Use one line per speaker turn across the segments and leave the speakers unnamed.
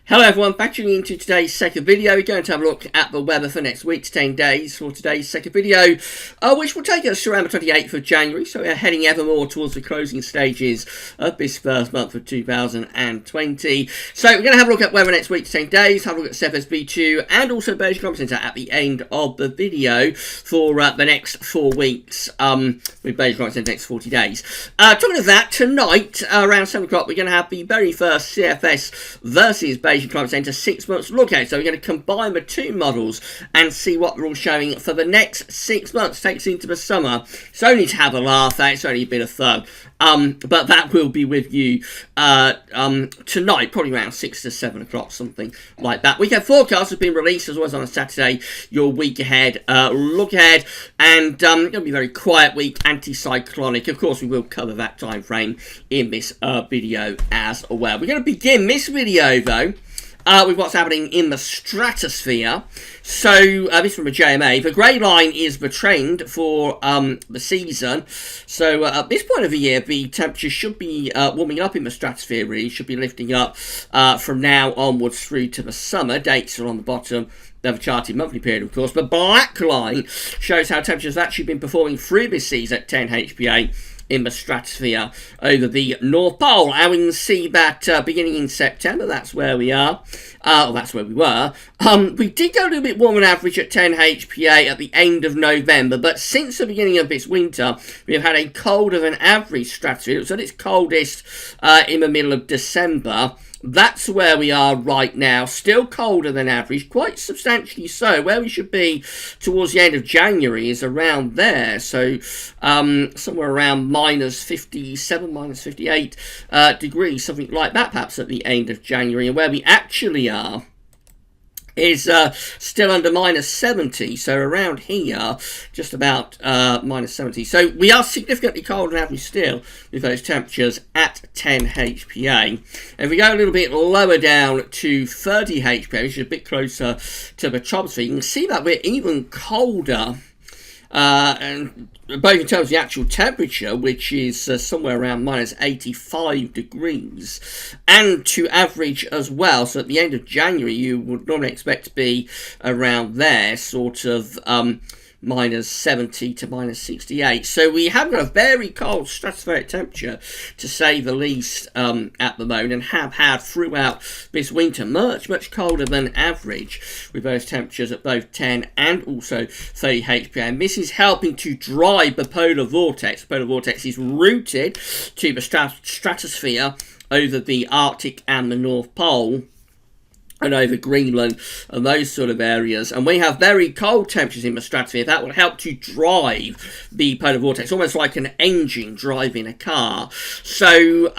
Hello everyone, back tuning into today's second video. We're going to have a look at the weather for next week's 10 days for today's second video, which will take us around the 28th of January. So we're heading ever more towards the closing stages of this first month of 2020. So we're going to have a look at weather next week's 10 days, have a look at CFSV2 and also Beige Economic Centre at the end of the video for the next 4 weeks with Beige Economic Centre next 40 days. Talking of that, tonight around 7 o'clock we're going to have the very first CFS versus Beige Economic Centre 6 months lookout. So we're going to combine the two models and see what they're all showing for the next 6 months. Takes into the summer. It's only to have a laugh at, it's only a bit of fun. But that will be with you tonight, probably around 6 to 7 o'clock, something like that. Weekend forecast has been released as well as on a Saturday. Your week ahead look ahead, and going to be a very quiet week, anticyclonic. Of course, we will cover that time frame in this video as well. We're going to begin this video though with what's happening in the stratosphere. So this is from a JMA. The grey line is the trend for the season. So at this point of the year, the temperature should be warming up in the stratosphere, really. Should be lifting up from now onwards through to the summer. Dates are on the bottom. They've charted monthly period, of course. The black line shows how temperatures have actually been performing through this season at 10 HPA in the stratosphere over the North Pole. And we can see that beginning in September, that's where we are. That's where we were. We did go a little bit warmer than average at 10 HPA at the end of November, but since the beginning of this winter, we have had a colder than average stratosphere. It was at its coldest in the middle of December. That's where we are right now. Still colder than average, quite substantially so. Where we should be towards the end of January is around there. So somewhere around minus 57, minus 58 degrees, something like that perhaps at the end of January. And where we actually are is still under minus 70, so around here, just about minus 70. So we are significantly colder than average still with those temperatures at 10 HPA. If we go a little bit lower down to 30 HPA, which is a bit closer to the troposphere, you can see that we're even colder, and both in terms of the actual temperature, which is somewhere around minus 85 degrees, and to average as well. So at the end of January, you would normally expect to be around there, sort of minus 70 to minus 68. So we have got a very cold stratospheric temperature, to say the least, at the moment, and have had throughout this winter much colder than average with those temperatures at both 10 and also 30 HPA. And this is helping to drive the polar vortex. The polar vortex is rooted to the stratosphere over the Arctic and the North Pole, and over Greenland and those sort of areas. And we have very cold temperatures in the stratosphere. That will help to drive the polar vortex, almost like an engine driving a car. So,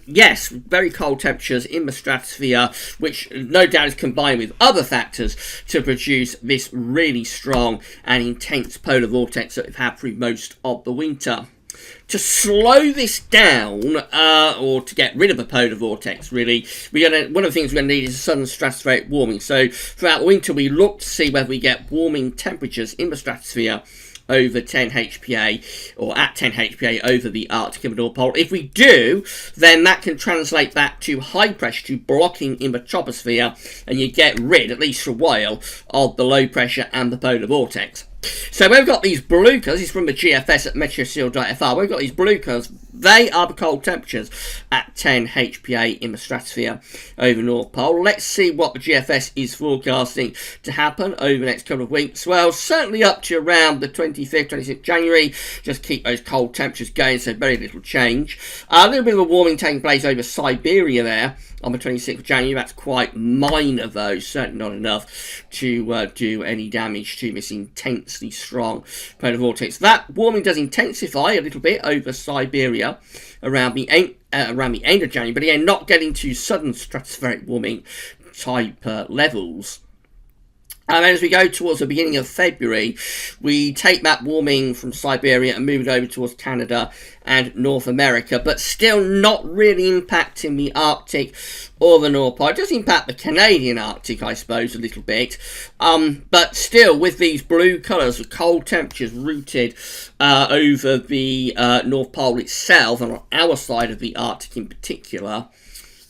yes, very cold temperatures in the stratosphere, which no doubt is combined with other factors to produce this really strong and intense polar vortex that we've had through most of the winter. To slow this down, or to get rid of the polar vortex, really, one of the things we're going to need is sudden stratospheric warming. So throughout the winter, we look to see whether we get warming temperatures in the stratosphere over 10 HPA, or at 10 HPA over the Arctic and the North Pole. If we do, then that can translate back to high pressure, to blocking in the troposphere, and you get rid, at least for a while, of the low pressure and the polar vortex. So we've got these blue colours. This is from the GFS at meteoseal.fr. We've got these blue colours. They are the cold temperatures at 10 HPA in the stratosphere over North Pole. Let's see what the GFS is forecasting to happen over the next couple of weeks. Well, certainly up to around the 25th, 26th January. Just keep those cold temperatures going, so very little change. A little bit of a warming taking place over Siberia there on the 26th of January. That's quite minor though, certainly not enough to do any damage to this intensely strong polar vortex. That warming does intensify a little bit over Siberia around the end of January, but again, not getting to sudden stratospheric warming type levels. And as we go towards the beginning of February, we take that warming from Siberia and move it over towards Canada and North America, but still not really impacting the Arctic or the North Pole. It does impact the Canadian Arctic, I suppose, a little bit, but still with these blue colours, the cold temperatures rooted over the North Pole itself, and on our side of the Arctic in particular.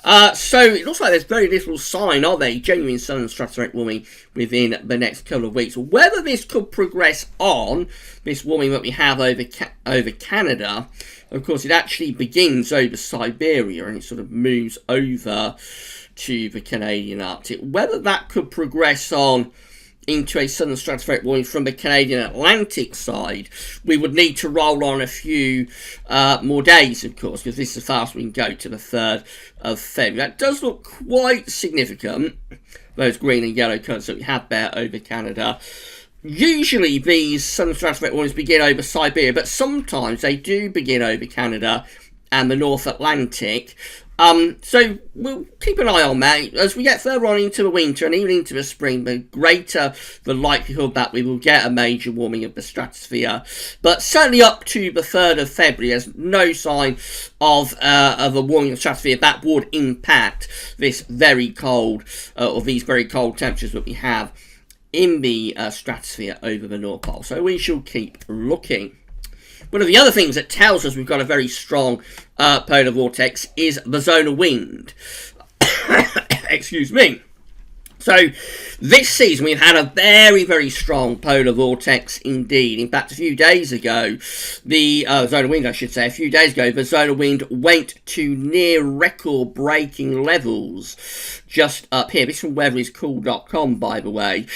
So it looks like there's very little sign of a genuine southern stratospheric warming within the next couple of weeks. Whether this could progress on, this warming that we have over Canada, of course, it actually begins over Siberia and it sort of moves over to the Canadian Arctic. Whether that could progress on into a southern stratospheric warming from the Canadian Atlantic side, we would need to roll on a few more days, of course, because this is the fast we can go to the 3rd of February. That does look quite significant, those green and yellow colours that we have there over Canada. Usually these southern stratospheric warmings begin over Siberia, but sometimes they do begin over Canada and the North Atlantic. So we'll keep an eye on that. As we get further on into the winter and even into the spring, the greater the likelihood that we will get a major warming of the stratosphere. But certainly up to the 3rd of February, there's no sign of a warming of the stratosphere that would impact this very cold, or these very cold temperatures that we have in the stratosphere over the North Pole. So we shall keep looking. One of the other things that tells us we've got a very strong polar vortex is the zonal wind. Excuse me. So this season we've had a very, very strong polar vortex indeed. In fact, a few days ago, the zonal wind, I should say, a few days ago, the zonal wind went to near record-breaking levels just up here. This is from weatheriscool.com, by the way.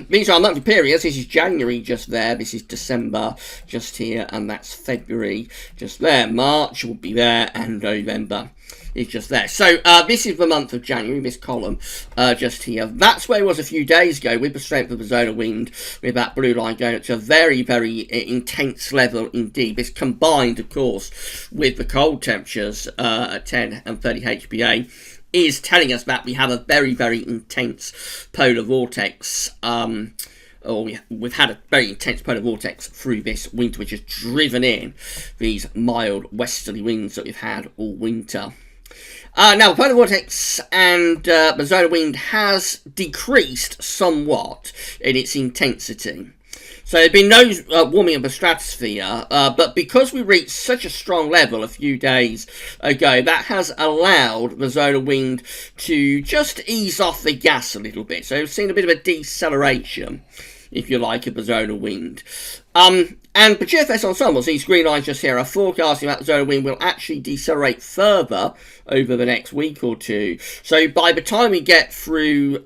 These are monthly periods. This is January just there. This is December just here. And that's February just there. March will be there. And November is just there. So this is the month of January, this column just here. That's where it was a few days ago with the strength of the zonal wind, with that blue line going up to a very, very intense level indeed. This combined, of course, with the cold temperatures at 10 and 30 HPA, is telling us that we have a very, very intense polar vortex. We've had a very intense polar vortex through this winter, which has driven in these mild westerly winds that we've had all winter. Now, the polar vortex and the zonal wind has decreased somewhat in its intensity. So there's been no warming of the stratosphere, but because we reached such a strong level a few days ago, that has allowed the zonal wind to just ease off the gas a little bit. So we've seen a bit of a deceleration, if you like, of the zonal wind. And the GFS ensembles, these green lines just here, are forecasting that the zonal wind will actually decelerate further over the next week or two. So by the time we get through,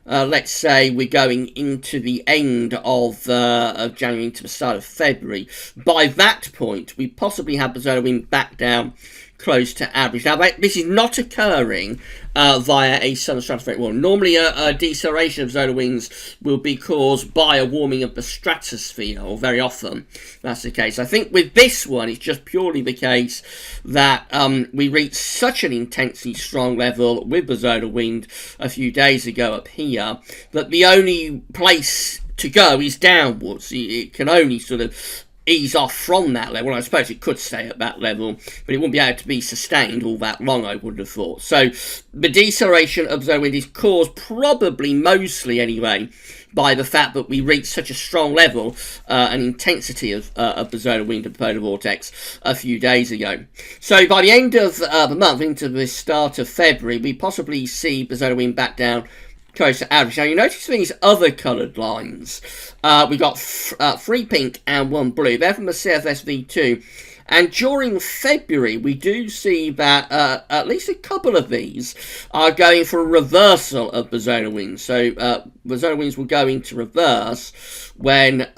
let's say we're going into the end of January into the start of February, by that point we possibly have the zonal wind back down close to average. Now, this is not occurring via a southern stratospheric warming. Normally, a deceleration of zonal winds will be caused by a warming of the stratosphere, or very often that's the case. I think with this one, it's just purely the case that we reached such an intensely strong level with the zonal wind a few days ago up here, that the only place to go is downwards. It can only sort of ease off from that level. I suppose it could stay at that level, but it wouldn't be able to be sustained all that long, I would have thought. So the deceleration of the zonal wind is caused, probably mostly anyway, by the fact that we reached such a strong level and intensity of the zonal wind of the polar vortex a few days ago. So by the end of the month, into the start of February, we possibly see the zonal wind back down close to average. Now you notice these other coloured lines. We've got 3 pink and 1 blue. They're from the CFS V2. And during February, we do see that at least a couple of these are going for a reversal of the zonal winds. So the zonal winds will go into reverse when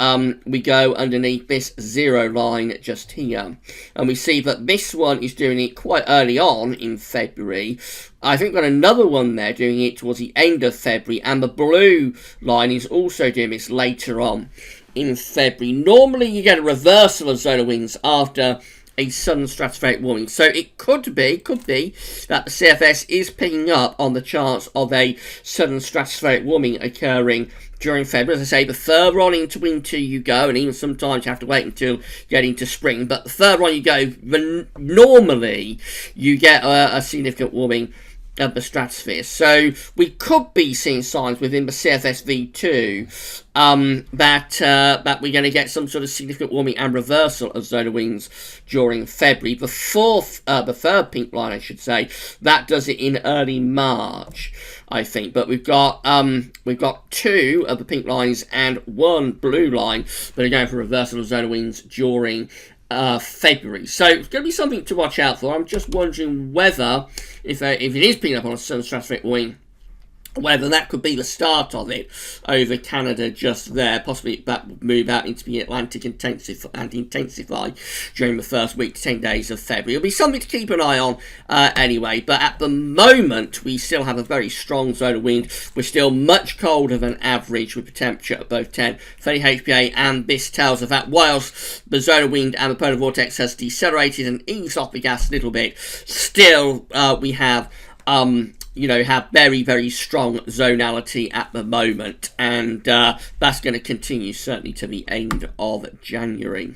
we go underneath this 0 line just here. And we see that this one is doing it quite early on in February. I think we've got another one there doing it towards the end of February. And the blue line is also doing this later on in February. Normally you get a reversal of zonal winds after a southern stratospheric warming. So it could be that the CFS is picking up on the chance of a southern stratospheric warming occurring during February. As I say, the further on into winter you go, and even sometimes you have to wait until you get into spring, but the further on you go, normally you get a significant warming of the stratosphere. So we could be seeing signs within the CFS-V2 that we're going to get some sort of significant warming and reversal of zonal winds during February. The third pink line, I should say, that does it in early March, I think. But we've got two of the pink lines and one blue line that are going for reversal of zonal winds during February. So it's going to be something to watch out for. I'm just wondering whether, if it is picking up on a southern stratospheric warming, whether that could be the start of it over Canada just there. Possibly that would move out into the Atlantic and intensify during the first week to 10 days of February. It'll be something to keep an eye on anyway. But at the moment, we still have a very strong zone of wind. We're still much colder than average with the temperature at both 10, 30 HPA, and this tells us that whilst the zone of wind and the polar vortex has decelerated and eased off the gas a little bit, still we have have very, very strong zonality at the moment, and that's going to continue certainly to the end of January.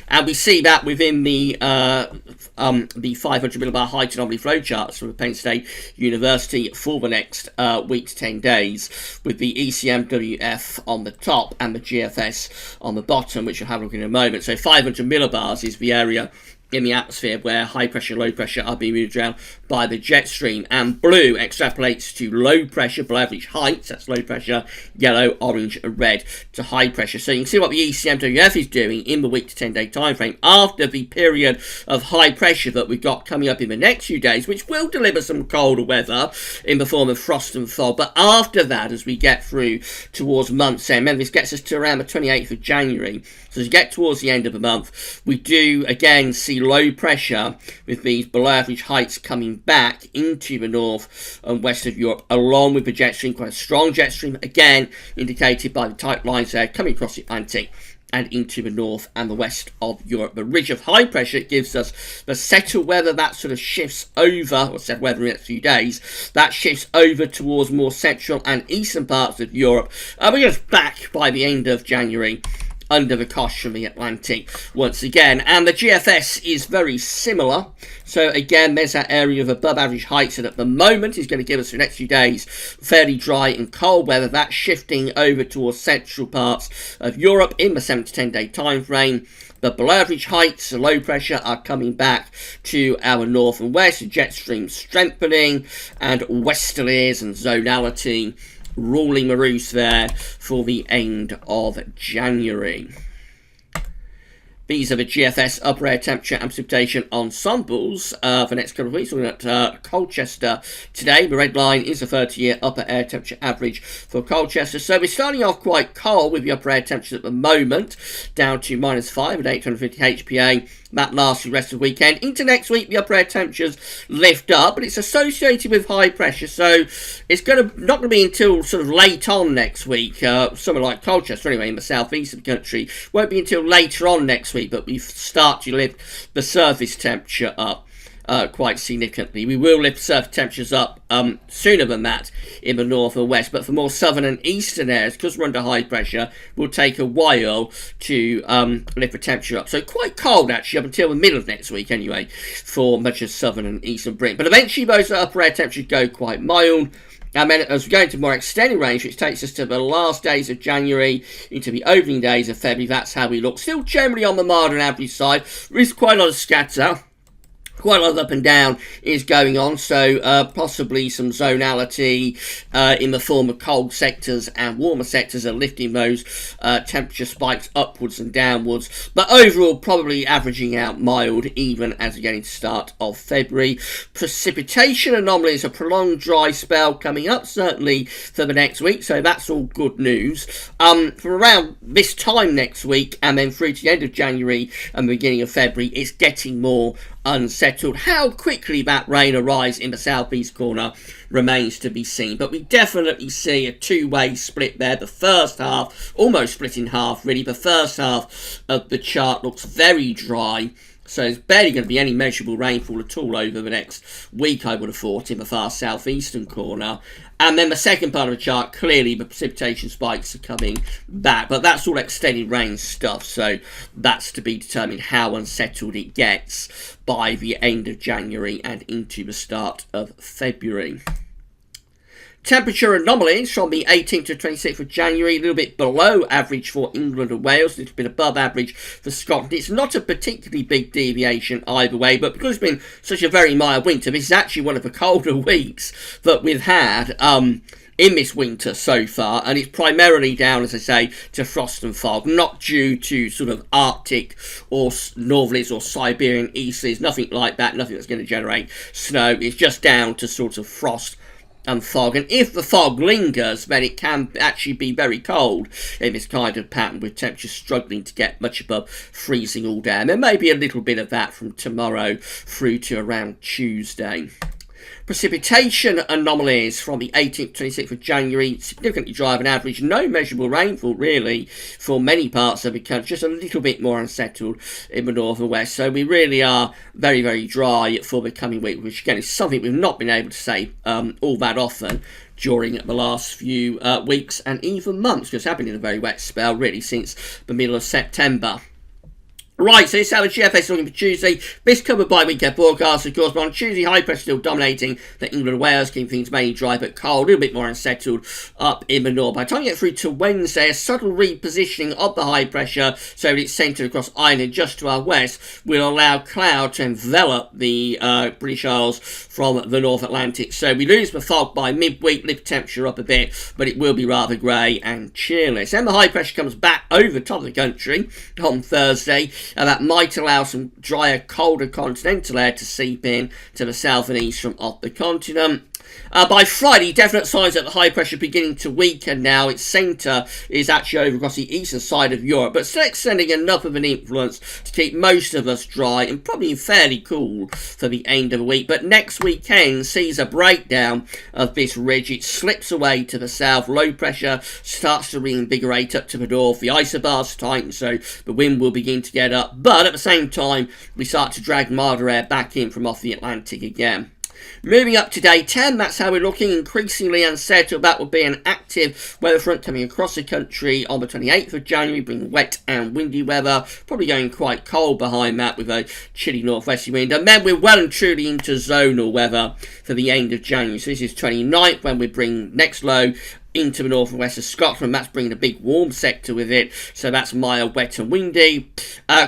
And we see that within the 500 millibar height anomaly flow charts from the Penn State University for the next week to 10 days, with the ECMWF on the top and the GFS on the bottom, which we'll have a look at in a moment. So 500 millibars is the area in the atmosphere where high pressure, low pressure are being moved around by the jet stream, and blue extrapolates to low pressure, below average heights, that's low pressure, yellow, orange, and red to high pressure. So you can see what the ECMWF is doing in the week to 10 day time frame after the period of high pressure that we've got coming up in the next few days, which will deliver some colder weather in the form of frost and fog. But after that, as we get through towards month's end, remember this gets us to around the 28th of January, so as we get towards the end of the month, we do again see low pressure with these below average heights coming back into the north and west of Europe, along with the jet stream, quite a strong jet stream, again indicated by the tight lines there coming across the Atlantic and into the north and the west of Europe. The ridge of high pressure gives us the settled weather that sort of shifts over, or settled weather in the next few days, that shifts over towards more central and eastern parts of Europe. We're just back by the end of January under the cosh from the Atlantic once again. And the GFS is very similar. So again, there's that area of above average heights that at the moment is going to give us for the next few days fairly dry and cold weather. That's shifting over towards central parts of Europe in the 7 to 10 day time frame. The below average heights, the low pressure, are coming back to our north and west. The jet stream strengthening, and westerlies and zonality ruling the roost there for the end of January. These are the GFS upper air temperature and precipitation ensembles for the next couple of weeks. We're looking at Colchester today. The red line is the 30-year upper air temperature average for Colchester. So we're starting off quite cold with the upper air temperatures at the moment, down to -5 at 850 HPA. That lasts the rest of the weekend. Into next week, the upper air temperatures lift up, but it's associated with high pressure, so it's not going to be until sort of late on next week. Somewhere like Colchester, anyway, in the southeast of the country, won't be until later on next week, but we start to lift the surface temperature up quite significantly. We will lift surface temperatures up sooner than that in the north and west, but for more southern and eastern areas, because we're under high pressure, will take a while to lift the temperature up. So quite cold actually up until the middle of next week anyway for much of southern and eastern Britain. But eventually those upper air temperatures go quite mild. And then as we go into more extended range, which takes us to the last days of January into the opening days of February, that's how we look. Still generally on the mild and average side. There is quite a lot of scatter. Quite a lot of up and down is going on, so possibly some zonality in the form of cold sectors and warmer sectors are lifting those temperature spikes upwards and downwards. But overall, probably averaging out mild even as we get into the start of February. Precipitation anomalies, a prolonged dry spell coming up, certainly for the next week, so that's all good news. From around this time next week and then through to the end of January and the beginning of February, it's getting more unsettled. How quickly that rain arrives in the southeast corner remains to be seen, but we definitely see a two-way split there. The first half almost split in half really. The first half of the chart looks very dry, So there's barely going to be any measurable rainfall at all over the next week, I would have thought, in the far southeastern corner. And then the second part of the chart, clearly the precipitation spikes are coming back. But that's all extended range stuff, so that's to be determined how unsettled it gets by the end of January and into the start of February. Temperature anomalies from the 18th to 26th of January, a little bit below average for England and Wales, a little bit above average for Scotland. It's not a particularly big deviation either way, but because it's been such a very mild winter, this is actually one of the colder weeks that we've had in this winter so far, and it's primarily down, as I say, to frost and fog, not due to sort of Arctic or northerlies or Siberian easterlies, nothing like that, nothing that's going to generate snow. It's just down to sort of frost and fog, and if the fog lingers, then it can actually be very cold in this kind of pattern, with temperatures struggling to get much above freezing all day. And there may be a little bit of that from tomorrow through to around Tuesday. Precipitation anomalies from the 18th to 26th of January, significantly drier than average. No measurable rainfall, really, for many parts of the country. Just a little bit more unsettled in the north and west. So we really are very, very dry for the coming week, which, again, is something we've not been able to say all that often during the last few weeks and even months, because we've been in a very wet spell, really, since the middle of September. Right, so this is how the GFS looking for Tuesday. This covered by weekend forecast, of course, but on Tuesday, high pressure still dominating the England and Wales, keeping things mainly dry but cold, a little bit more unsettled up in the north. By the time you get through to Wednesday, a subtle repositioning of the high pressure, so that it's centred across Ireland just to our west, will allow cloud to envelop the British Isles from the North Atlantic. So we lose the fog by midweek, lift temperature up a bit, but it will be rather grey and cheerless. Then the high pressure comes back over the top of the country on Thursday, and that might allow some drier, colder continental air to seep in to the south and east from off the continent. By Friday, definite signs that the high pressure beginning to weaken now. Its centre is actually over across the eastern side of Europe, but still extending enough of an influence to keep most of us dry and probably fairly cool for the end of the week. But next weekend sees a breakdown of this ridge. It slips away to the south. Low pressure starts to reinvigorate up to the north. The isobars tighten, so the wind will begin to get up. But at the same time, we start to drag milder air back in from off the Atlantic again. Moving up to day 10, that's how we're looking, increasingly unsettled. That will be an active weather front coming across the country on the 28th of January, bringing wet and windy weather, probably going quite cold behind that with a chilly northwesterly wind. And then we're well and truly into zonal weather for the end of January. So this is 29th when we bring next low into the north and west of Scotland. That's bringing a big warm sector with it, so that's mild, wet and windy.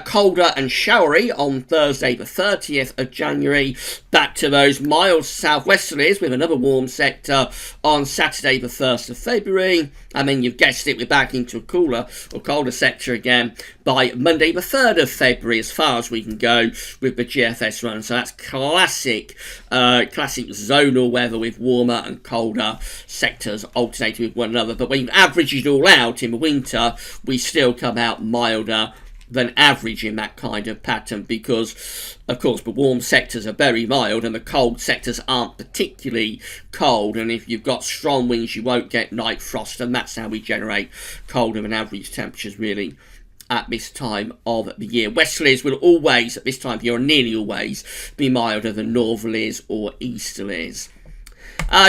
Colder and showery on Thursday the 30th of January. Back to those mild southwesterlies with another warm sector on Saturday the 1st of February. And then you've guessed it, we're back into a cooler or colder sector again by Monday the 3rd of February, as far as we can go with the GFS run. So that's classic zonal weather with warmer and colder sectors alternating with one another. But when you average it all out in the winter, we still come out milder than average in that kind of pattern, because of course the warm sectors are very mild and the cold sectors aren't particularly cold, and if you've got strong winds you won't get night frost, and that's how we generate colder than average temperatures really at this time of the year. Westerlies will always, at this time of year, or nearly always, be milder than northerlies or easterlies.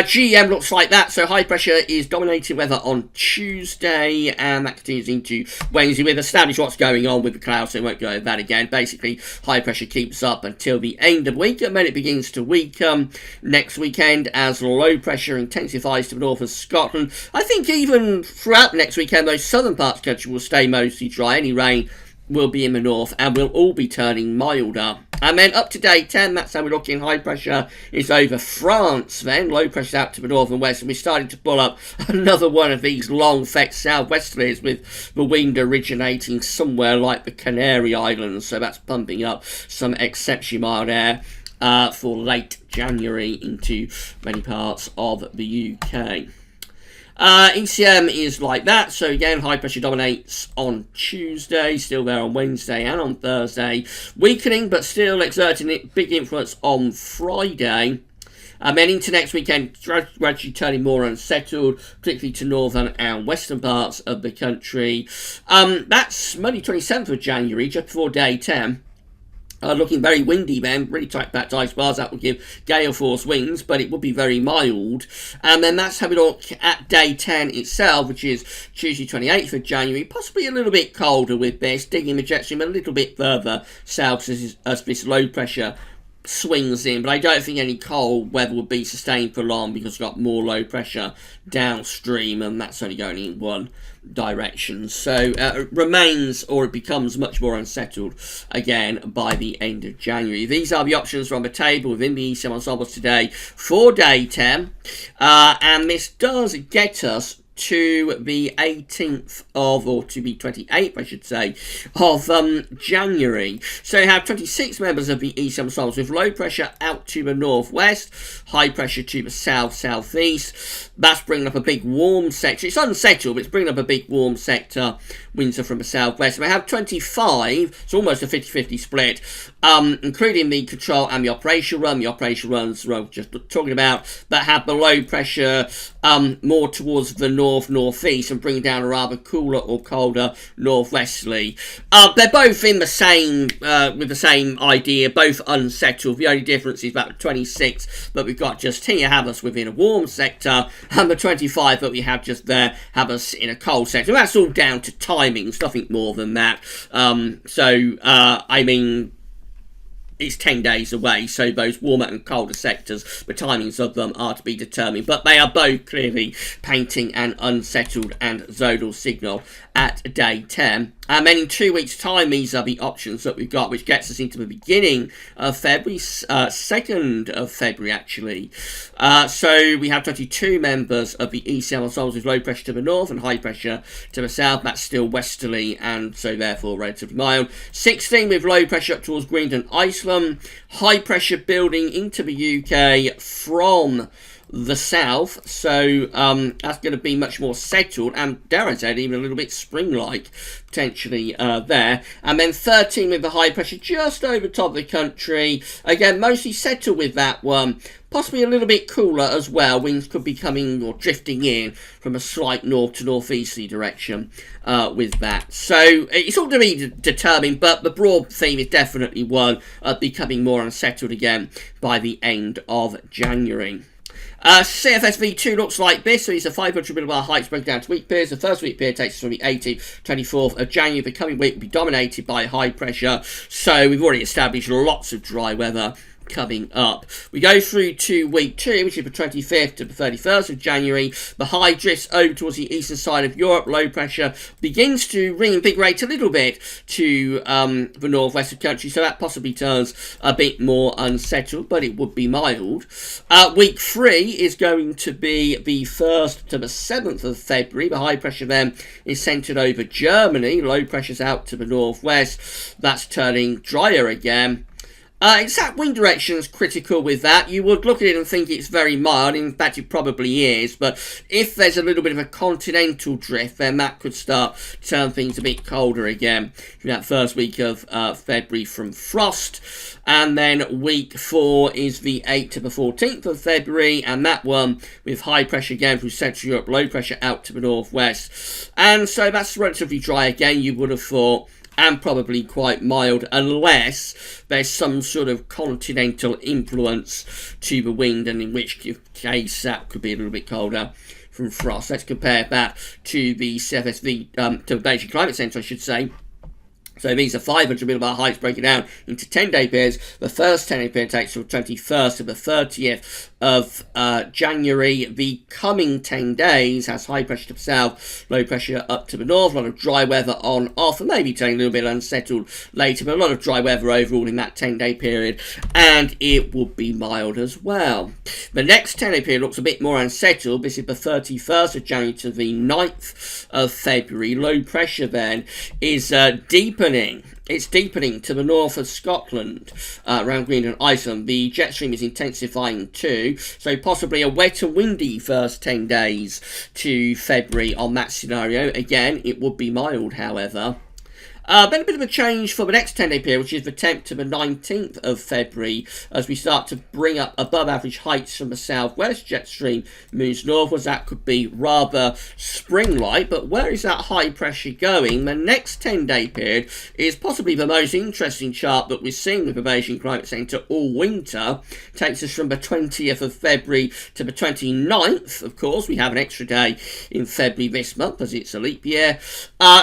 GEM looks like that, so high pressure is dominating weather on Tuesday, and that continues into Wednesday. We've established what's going on with the clouds, so we won't go over that again. Basically, high pressure keeps up until the end of the week, and then it begins to weaken next weekend as low pressure intensifies to the north of Scotland. I think even throughout next weekend, those southern parts of the country will stay mostly dry. Any rain will be in the north, and we'll all be turning milder. And then up to day 10, that's how we're looking. High pressure is over France then. Low pressure out to the north and west, and we're starting to pull up another one of these long fetch southwesterlies with the wind originating somewhere like the Canary Islands. So that's pumping up some exceptionally mild air for late January into many parts of the UK. ECM is like that, so again high pressure dominates on Tuesday, still there on Wednesday and on Thursday, weakening but still exerting a big influence on Friday, and then into next weekend gradually turning more unsettled, particularly to northern and western parts of the country. That's Monday 27th of January, just before day 10. Looking very windy then, really tight backed ice bars. That will give gale force winds, but it would be very mild. And then that's how we look at day 10 itself, which is Tuesday 28th of January. Possibly a little bit colder with this, digging the jet stream a little bit further south as this low pressure swings in, but I don't think any cold weather will be sustained for long because we've got more low pressure downstream, and that's only going in one direction. So it remains, or it becomes much more unsettled again by the end of January. These are the options on the table within the ECM ensembles today for day 10, and this does get us to the 18th of, or to the 28th, I should say, of January. So you have 26 members of the ECM ensembles with low pressure out to the northwest, high pressure to the south-southeast. That's bringing up a big warm sector. It's unsettled, but it's bringing up a big warm sector. Winds are from the southwest. We have 25, it's almost a 50-50 split, including the control and the operational run. The operational runs we're just talking about, that have the low pressure more towards the north-northeast and bring down a rather cooler or colder northwesterly. They're both in the same, with the same idea, both unsettled. The only difference is about the 26 that we've got just here have us within a warm sector, and the 25 that we have just there have us in a cold sector. And that's all down to timings, nothing more than that. I mean, it's 10 days away, so those warmer and colder sectors, the timings of them are to be determined, but they are both clearly painting an unsettled and zonal signal at day 10. And then in 2 weeks' time, these are the options that we've got, which gets us into the beginning of February, 2nd of February, actually. So we have 22 members of the ECM ensembles with low pressure to the north and high pressure to the south. That's still westerly, and so therefore relatively mild. 16 with low pressure up towards Greenland, Iceland. High pressure building into the UK from the south, so that's going to be much more settled and, dare I say it, even a little bit spring-like potentially there. And then 13 with the high pressure just over top of the country, again mostly settled with that one, possibly a little bit cooler as well. Winds could be coming or drifting in from a slight north to northeasterly direction with that. So it's all to be determined, but the broad theme is definitely one of becoming more unsettled again by the end of January. CFSV2 looks like this. So it's a 500 millibar heights broken down to week periods. The first week period takes us from the 18th, 24th of January. The coming week will be dominated by high pressure. So we've already established lots of dry weather coming up. We go through to week 2, which is the 25th to the 31st of January. The high drifts over towards the eastern side of Europe. Low pressure begins to reinvigorate a little bit to the northwest of the country, so that possibly turns a bit more unsettled, but it would be mild. Week 3 is going to be the 1st to the 7th of February. The high pressure then is centred over Germany. Low pressure's out to the northwest. That's turning drier again. Exact wind direction is critical with that. You would look at it and think it's very mild. In fact, it probably is. But if there's a little bit of a continental drift, then that could start to turn things a bit colder again. That first week of February from frost. And then week 4 is the 8th to the 14th of February. And that one with high pressure again through Central Europe, low pressure out to the northwest. And so that's relatively dry again, you would have thought, and probably quite mild, unless there's some sort of continental influence to the wind, and in which case that could be a little bit colder from frost. Let's compare that to the CFSV, to the Beijing Climate Centre, I should say. So these are 500 millibar heights breaking down into 10-day periods. The first 10-day period takes from the 21st to the 30th of January. The coming 10 days has high pressure to the south, low pressure up to the north, a lot of dry weather on, off, and maybe turning a little bit unsettled later, but a lot of dry weather overall in that 10-day period, and it will be mild as well. The next 10-day period looks a bit more unsettled. This is the 31st of January to the 9th of February. Low pressure then is deepening. It's deepening to the north of Scotland, around Greenland, Iceland. The jet stream is intensifying too, so possibly a wet and windy first 10 days to February on that scenario. Again, it would be mild, however. Then a bit of a change for the next 10-day period, which is the 10th to the 19th of February, as we start to bring up above average heights from the southwest. Jet stream moves northwards. That could be rather spring-like, but where is that high pressure going? The next 10-day period is possibly the most interesting chart that we're seeing with the Beijing Climate Centre all winter. Takes us from the 20th of February to the 29th. Of course, we have an extra day in February this month as it's a leap year.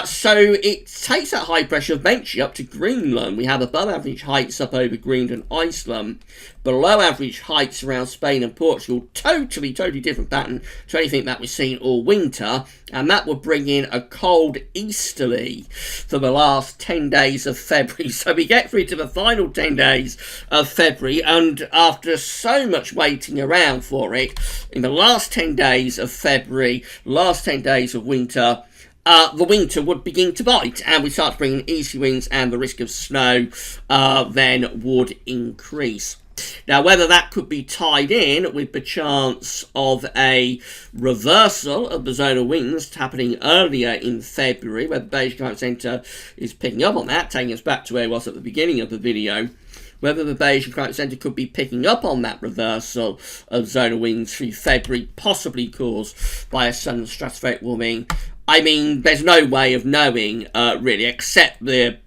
So it takes that high pressure eventually up to Greenland. We have above average heights up over Greenland and Iceland, below average heights around Spain and Portugal. Totally different pattern to anything that we've seen all winter, and that will bring in a cold easterly for the last 10 days of February. So we get through to the final 10 days of February, and after so much waiting around for it, in the last 10 days of February, last 10 days of winter, the winter would begin to bite, and we start bringing easy winds, and the risk of snow then would increase. Now, whether that could be tied in with the chance of a reversal of the zonal winds happening earlier in February, where the Beijing Climate Centre is picking up on that, taking us back to where it was at the beginning of the video, whether the Beijing Climate Centre could be picking up on that reversal of zonal winds through February, possibly caused by a sudden stratospheric warming. I mean, there's no way of knowing, really, except the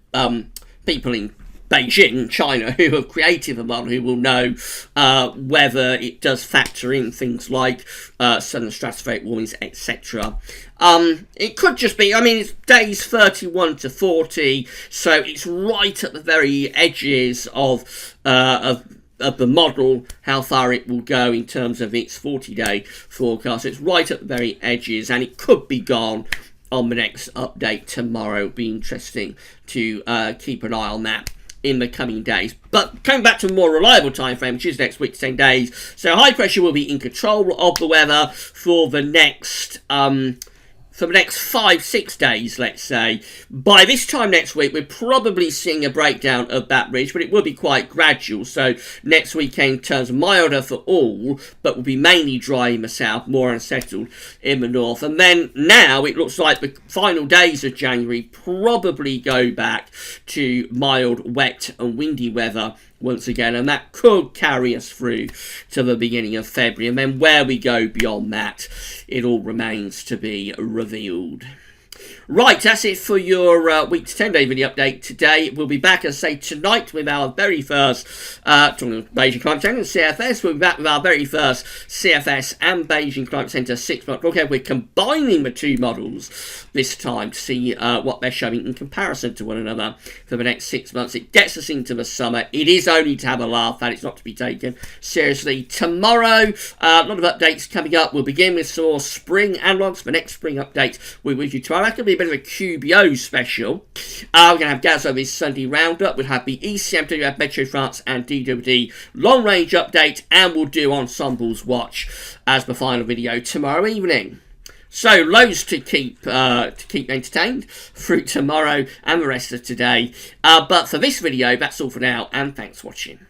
people in Beijing, China, who have created the model, who will know whether it does factor in things like sudden stratospheric warmings, etc. It could just be, I mean, it's days 31 to 40, so it's right at the very edges of the model, how far it will go in terms of its 40-day forecast. It's right at the very edges, and it could be gone on the next update tomorrow. It'll be interesting to keep an eye on that in the coming days. But coming back to a more reliable time frame, which is next week, 10 days. So high pressure will be in control of the weather for the next 5-6 days, let's say. By this time next week, we're probably seeing a breakdown of that ridge, but it will be quite gradual. So next weekend turns milder for all, but will be mainly dry in the south, more unsettled in the north. And then now it looks like the final days of January probably go back to mild, wet and windy weather once again, and that could carry us through to the beginning of February, and then where we go beyond that, it all remains to be revealed. Right, that's it for your week to 10-day video update today. We'll be back, as I say, tonight with our very first, talking about Beijing Climate Centre and CFS, we'll be back with our very first CFS and Beijing Climate Centre 6-month look. We're combining the two models this time to see what they're showing in comparison to one another for the next 6 months. It gets us into the summer. It is only to have a laugh at. It's not to be taken seriously. Tomorrow, a lot of updates coming up. We'll begin with some more spring analogs. The next spring update we're with you tomorrow. That could be a bit of a QBO special. We're going to have Gaz over his Sunday roundup. We'll have the ECM, we have Metro France and DWD long range update, and we'll do Ensemble's Watch as the final video tomorrow evening. So loads to keep entertained through tomorrow and the rest of today. But for this video, that's all for now, and thanks for watching.